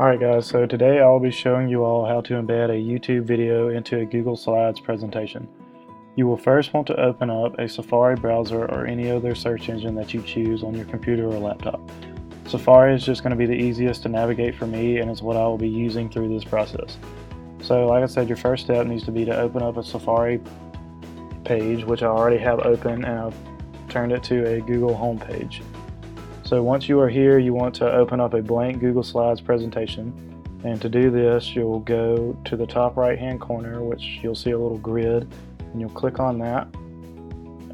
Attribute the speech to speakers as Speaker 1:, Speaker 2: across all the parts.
Speaker 1: Alright guys, so today I'll be showing you all how to embed a YouTube video into a Google Slides presentation. You will first want to open up a Safari browser or any other search engine that you choose on your computer or laptop. Safari is just going to be the easiest to navigate for me and is what I will be using through this process. So like I said, your first step needs to be to open up a Safari page, which I already have open, and I've turned it to a Google home page. So once you are here, you want to open up a blank Google Slides presentation, and to do this you'll go to the top right hand corner, which you'll see a little grid, and you'll click on that,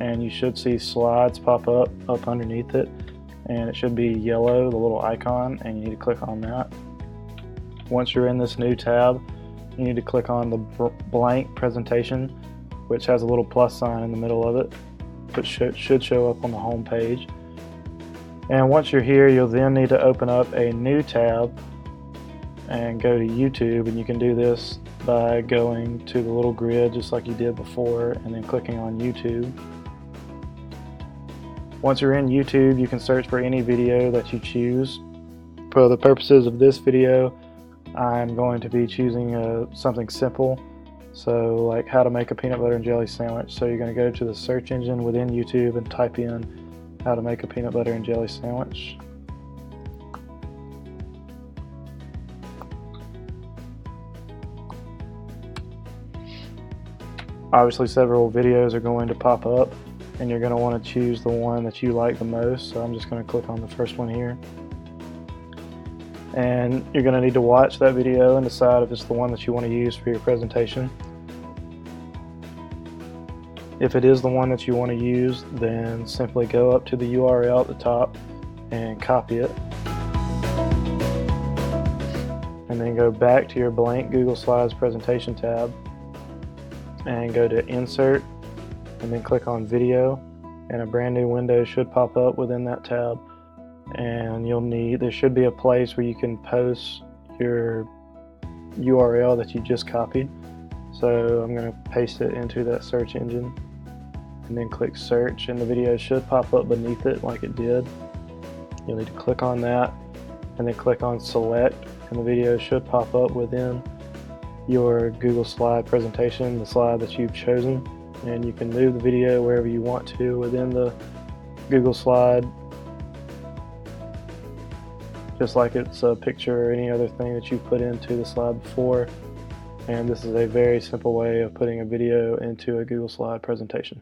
Speaker 1: and you should see slides pop up underneath it, and it should be yellow, the little icon, and you need to click on that. Once you're in this new tab, you need to click on the blank presentation, which has a little plus sign in the middle of it, which should show up on the home page. And once you're here, you'll then need to open up a new tab and go to YouTube, and you can do this by going to the little grid just like you did before and then clicking on YouTube. Once you're in YouTube, you can search for any video that you choose. For the purposes of this video, I'm going to be choosing something simple, so like how to make a peanut butter and jelly sandwich. So you're going to go to the search engine within YouTube and type in how to make a peanut butter and jelly sandwich. Obviously several videos are going to pop up, and you're going to want to choose the one that you like the most, so I'm just going to click on the first one here. And you're going to need to watch that video and decide if it's the one that you want to use for your presentation. If it is the one that you want to use, then simply go up to the URL at the top and copy it. And then go back to your blank Google Slides presentation tab and go to Insert, and then click on Video, and a brand new window should pop up within that tab. And there should be a place where you can post your URL that you just copied. So I'm going to paste it into that search engine and then click search, and the video should pop up beneath it like it did. You'll need to click on that and then click on select, and the video should pop up within your Google slide presentation, the slide that you've chosen, and you can move the video wherever you want to within the Google slide, just like it's a picture or any other thing that you put into the slide before. And this is a very simple way of putting a video into a Google slide presentation.